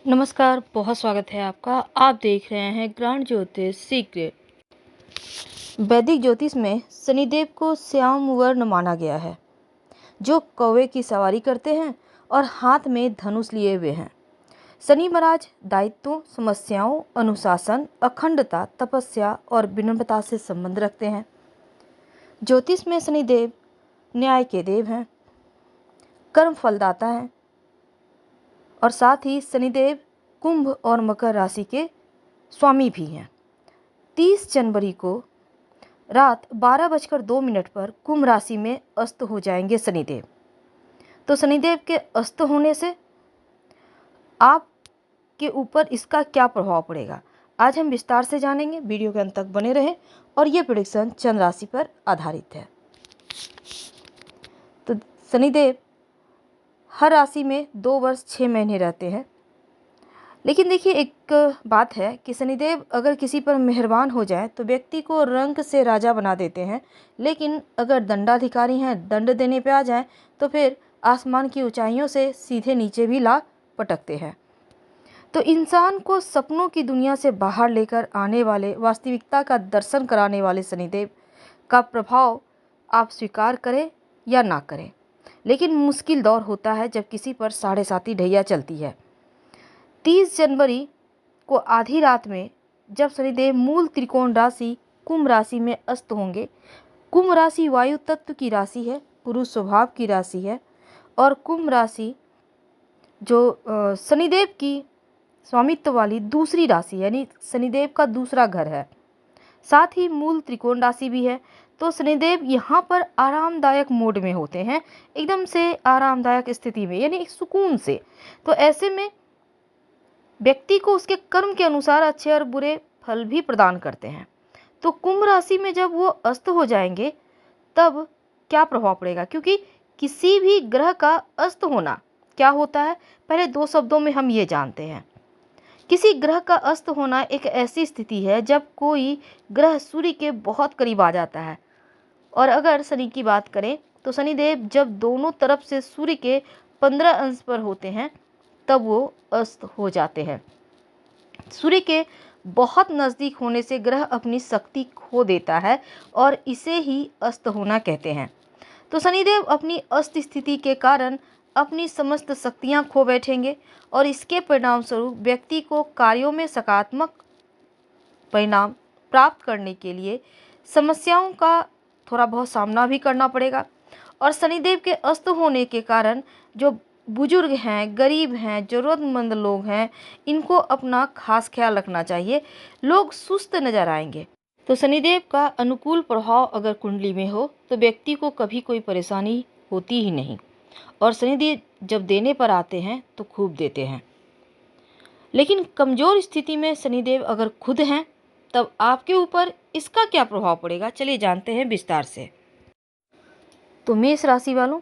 नमस्कार, बहुत स्वागत है आपका। आप देख रहे हैं ग्रांड ज्योतिष सीक्रेट। वैदिक ज्योतिष में शनिदेव को श्याम वर्ण माना गया है, जो कौवे की सवारी करते हैं और हाथ में धनुष लिए हुए हैं। शनि महाराज दायित्वों, समस्याओं, अनुशासन, अखंडता, तपस्या और विनम्रता से संबंध रखते हैं। ज्योतिष में शनिदेव न्याय के देव हैं, कर्म फलदाता हैं और साथ ही शनिदेव कुंभ और मकर राशि के स्वामी भी हैं। 30 जनवरी को रात 12:02 पर कुंभ राशि में अस्त हो जाएंगे शनिदेव। तो शनिदेव के अस्त होने से आपके ऊपर इसका क्या प्रभाव पड़ेगा, आज हम विस्तार से जानेंगे। वीडियो के अंत तक बने रहें और ये प्रेडिक्शन चंद्र राशि पर आधारित है। तो शनिदेव हर राशि में 2 वर्ष 6 महीने रहते हैं। लेकिन देखिए, एक बात है कि शनिदेव अगर किसी पर मेहरबान हो जाए तो व्यक्ति को रंक से राजा बना देते हैं, लेकिन अगर दंडाधिकारी हैं, दंड देने पे आ जाए तो फिर आसमान की ऊंचाइयों से सीधे नीचे भी ला पटकते हैं। तो इंसान को सपनों की दुनिया से बाहर लेकर आने वाले, वास्तविकता का दर्शन कराने वाले शनिदेव का प्रभाव आप स्वीकार करें या ना करें, लेकिन मुश्किल दौर होता है जब किसी पर 7.5 ढैया चलती है। 30 जनवरी को आधी रात में जब शनिदेव मूल त्रिकोण राशि कुंभ राशि में अस्त होंगे। कुंभ राशि वायु तत्व की राशि है, पुरुष स्वभाव की राशि है और कुंभ राशि जो शनिदेव की स्वामित्व वाली दूसरी राशि यानी शनिदेव का दूसरा घर है, साथ ही मूल त्रिकोण राशि भी है। तो शनिदेव यहाँ पर आरामदायक मोड में होते हैं, एकदम से आरामदायक स्थिति में, यानी एक सुकून से। तो ऐसे में व्यक्ति को उसके कर्म के अनुसार अच्छे और बुरे फल भी प्रदान करते हैं। तो कुंभ राशि में जब वो अस्त हो जाएंगे तब क्या प्रभाव पड़ेगा, क्योंकि किसी भी ग्रह का अस्त होना क्या होता है, पहले 2 शब्दों में हम ये जानते हैं। किसी ग्रह का अस्त होना एक ऐसी स्थिति है जब कोई ग्रह सूर्य के बहुत करीब आ जाता है। और अगर शनि की बात करें तो शनिदेव जब दोनों तरफ से सूर्य के 15 अंश पर होते हैं तब वो अस्त हो जाते हैं। सूर्य के बहुत नज़दीक होने से ग्रह अपनी शक्ति खो देता है और इसे ही अस्त होना कहते हैं। तो शनिदेव अपनी अस्त स्थिति के कारण अपनी समस्त शक्तियां खो बैठेंगे और इसके परिणाम स्वरूप व्यक्ति को कार्यों में सकारात्मक परिणाम प्राप्त करने के लिए समस्याओं का थोड़ा बहुत सामना भी करना पड़ेगा। और शनिदेव के अस्त होने के कारण जो बुजुर्ग हैं, गरीब हैं, ज़रूरतमंद लोग हैं, इनको अपना खास ख्याल रखना चाहिए। लोग सुस्त नजर आएंगे। तो शनिदेव का अनुकूल प्रभाव अगर कुंडली में हो तो व्यक्ति को कभी कोई परेशानी होती ही नहीं, और शनिदेव जब देने पर आते हैं तो खूब देते हैं। लेकिन कमज़ोर स्थिति में शनिदेव अगर खुद हैं तब आपके ऊपर इसका क्या प्रभाव पड़ेगा, चलिए जानते हैं विस्तार से। तो मेष राशि वालों,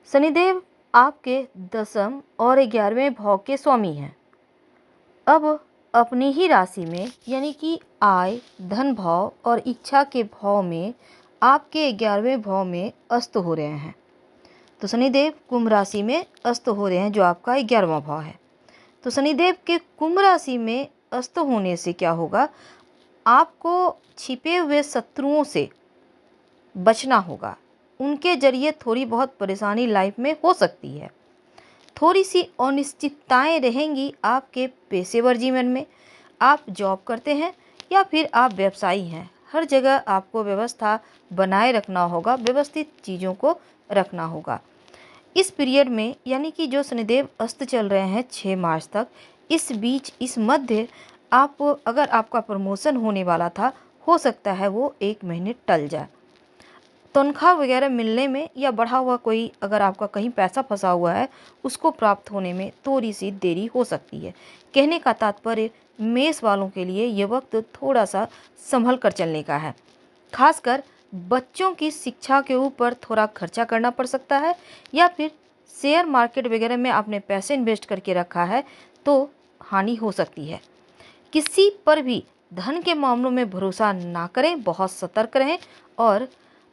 शनिदेव आपके 10वें और 11वें भाव के स्वामी हैं। अब अपनी ही राशि में यानी कि आय, धन भाव और इच्छा के भाव में आपके 11वें भाव में अस्त हो रहे हैं। तो शनिदेव कुंभ राशि में अस्त हो रहे हैं, जो आपका 11वां भाव है। तो शनिदेव के कुंभ राशि में अस्त होने से क्या होगा, आपको छिपे हुए शत्रुओं से बचना होगा। उनके जरिए थोड़ी बहुत परेशानी लाइफ में हो सकती है। थोड़ी सी अनिश्चितताएं रहेंगी आपके पेशेवर जीवन में। आप जॉब करते हैं या फिर आप व्यवसायी हैं, हर जगह आपको व्यवस्था बनाए रखना होगा, व्यवस्थित चीज़ों को रखना होगा। इस पीरियड में यानी कि जो शनिदेव अस्त चल रहे हैं 6 मार्च तक, इस बीच, इस मध्य आप अगर आपका प्रमोशन होने वाला था, हो सकता है वो 1 महीने टल जाए। तनख्वाह वगैरह मिलने में या बढ़ा हुआ कोई अगर आपका कहीं पैसा फंसा हुआ है, उसको प्राप्त होने में थोड़ी सी देरी हो सकती है। कहने का तात्पर्य मेष वालों के लिए ये वक्त थोड़ा सा संभल कर चलने का है। खासकर बच्चों की शिक्षा के ऊपर थोड़ा खर्चा करना पड़ सकता है, या फिर शेयर मार्केट वगैरह में आपने पैसे इन्वेस्ट करके रखा है तो हानि हो सकती है। किसी पर भी धन के मामलों में भरोसा ना करें, बहुत सतर्क रहें और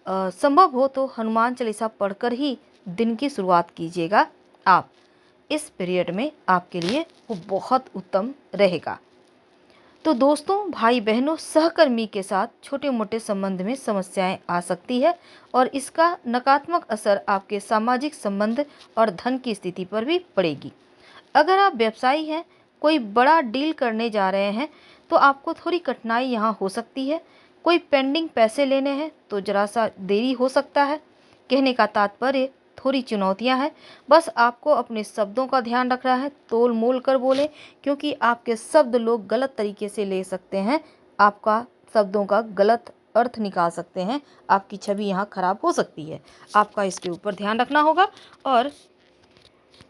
संभव हो तो हनुमान चालीसा पढ़कर ही दिन की शुरुआत कीजिएगा आप। इस पीरियड में आपके लिए वो बहुत उत्तम रहेगा। तो दोस्तों, भाई बहनों, सहकर्मी के साथ छोटे मोटे संबंध में समस्याएं आ सकती है और इसका नकारात्मक असर आपके सामाजिक संबंध और धन की स्थिति पर भी पड़ेगी। अगर आप व्यवसायी हैं, कोई बड़ा डील करने जा रहे हैं, तो आपको थोड़ी कठिनाई यहाँ हो सकती है। कोई पेंडिंग पैसे लेने हैं तो जरा सा देरी हो सकता है। कहने का तात्पर्य थोड़ी चुनौतियां हैं। बस आपको अपने शब्दों का ध्यान रखना है, तोल मोल कर बोलें, क्योंकि आपके शब्द लोग गलत तरीके से ले सकते हैं, आपका शब्दों का गलत अर्थ निकाल सकते हैं, आपकी छवि यहाँ खराब हो सकती है। आपका इसके ऊपर ध्यान रखना होगा और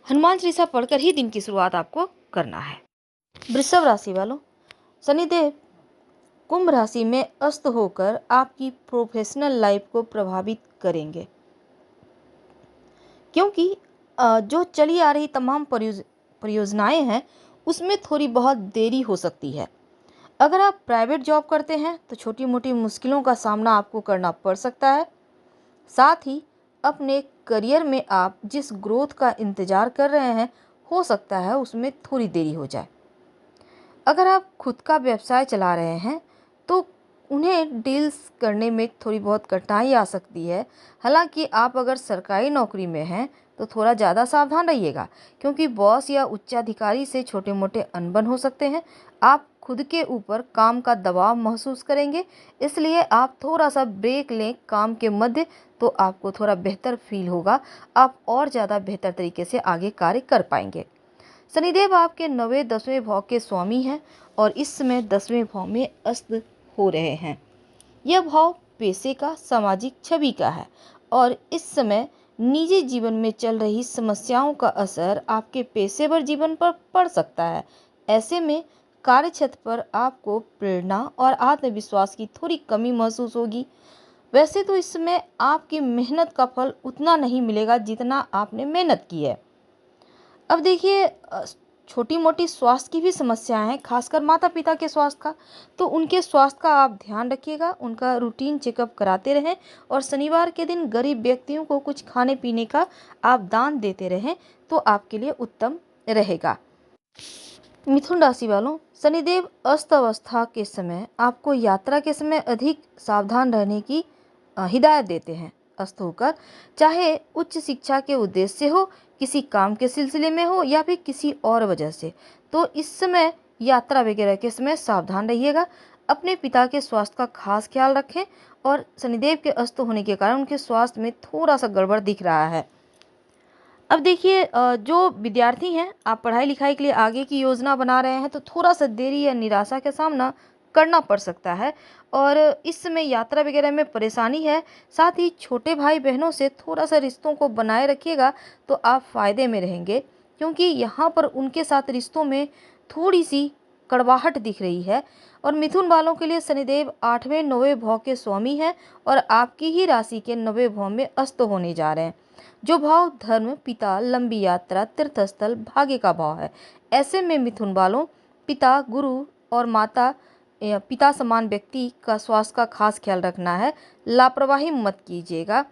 हनुमान चालीसा पढ़कर ही दिन की शुरुआत आपको करना है। वृषभ राशि वालों, शनिदेव कुंभ राशि में अस्त होकर आपकी प्रोफेशनल लाइफ को प्रभावित करेंगे, क्योंकि जो चली आ रही तमाम परियोजनाएं हैं उसमें थोड़ी बहुत देरी हो सकती है। अगर आप प्राइवेट जॉब करते हैं तो छोटी मोटी मुश्किलों का सामना आपको करना पड़ सकता है। साथ ही अपने करियर में आप जिस ग्रोथ का इंतजार कर रहे हैं, हो सकता है उसमें थोड़ी देरी हो जाए। अगर आप खुद का व्यवसाय चला रहे हैं तो उन्हें डील्स करने में थोड़ी बहुत कठिनाई आ सकती है। हालांकि आप अगर सरकारी नौकरी में हैं तो थोड़ा ज़्यादा सावधान रहिएगा, क्योंकि बॉस या उच्चाधिकारी से छोटे मोटे अनबन हो सकते हैं। आप खुद के ऊपर काम का दबाव महसूस करेंगे, इसलिए आप थोड़ा सा ब्रेक लें काम के मध्य, तो आपको थोड़ा बेहतर फील होगा। आप और ज़्यादा बेहतर तरीके से आगे कार्य कर पाएंगे। शनिदेव आपके 9वें 10वें भाव के स्वामी हैं और इस समय 10वें भाव में अस्त हो रहे हैं। यह भाव पेशे का, सामाजिक छवि का है और इस समय निजी जीवन में चल रही समस्याओं का असर आपके पेशेवर जीवन पर पड़ सकता है। ऐसे में कार्यक्षेत्र पर आपको प्रेरणा और आत्मविश्वास की थोड़ी कमी महसूस होगी। वैसे तो इस समय आपकी मेहनत का फल उतना नहीं मिलेगा जितना आपने मेहनत की है। अब देखिए, छोटी मोटी स्वास्थ्य की भी समस्याएं हैं, खासकर माता पिता के स्वास्थ्य का, तो उनके स्वास्थ्य का आप ध्यान रखिएगा, उनका रूटीन चेकअप कराते रहें और शनिवार के दिन गरीब व्यक्तियों को कुछ खाने पीने का आप दान देते रहें, तो आपके लिए उत्तम रहेगा। मिथुन राशि वालों, शनिदेव अस्त अवस्था के समय आपको यात्रा के समय अधिक सावधान रहने की हिदायत देते हैं। अस्त होकर, चाहे उच्च शिक्षा के उद्देश्य से हो, किसी काम के सिलसिले में हो या फिर किसी और वजह से, तो इस समय यात्रा वगैरह के समय सावधान रहिएगा। अपने पिता के स्वास्थ्य का खास ख्याल रखें और शनिदेव के अस्त होने के कारण उनके स्वास्थ्य में थोड़ा सा गड़बड़ दिख रहा है। अब देखिए, जो विद्यार्थी हैं, आप पढ़ाई लिखाई के लिए आगे की योजना बना रहे हैं तो थोड़ा सा देरी या निराशा का सामना करना पड़ सकता है और इस समय यात्रा वगैरह में परेशानी है। साथ ही छोटे भाई बहनों से थोड़ा सा रिश्तों को बनाए रखिएगा तो आप फायदे में रहेंगे, क्योंकि यहाँ पर उनके साथ रिश्तों में थोड़ी सी कड़वाहट दिख रही है। और मिथुन वालों के लिए शनिदेव 8वें 9वें भाव के स्वामी हैं और आपकी ही राशि के 9वें भाव में अस्त होने जा रहे हैं, जो भाव धर्म, पिता, लंबी यात्रा, तीर्थस्थल, भाग्य का भाव है। ऐसे में मिथुन वालों, पिता, गुरु और माता पिता समान व्यक्ति का स्वास्थ्य का खास ख्याल रखना है। लापरवाही मत कीजिएगा।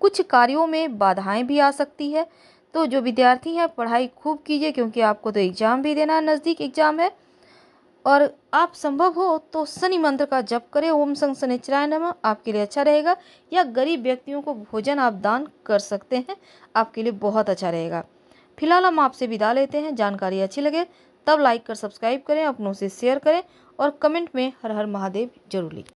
कुछ कार्यों में बाधाएं भी आ सकती है, तो जो विद्यार्थी हैं पढ़ाई खूब कीजिए, क्योंकि आपको तो एग्जाम भी देना है, नज़दीक एग्जाम है। और आप संभव हो तो शनि मंत्र का जप करें, ओम शं शनिश्चराय नमः, आपके लिए अच्छा रहेगा। या गरीब व्यक्तियों को भोजन आप दान कर सकते हैं, आपके लिए बहुत अच्छा रहेगा। फिलहाल हम आपसे विदा लेते हैं। जानकारी अच्छी लगे तब लाइक कर सब्सक्राइब करें, अपनों से शेयर करें और कमेंट में हर हर महादेव जरूर लिखें।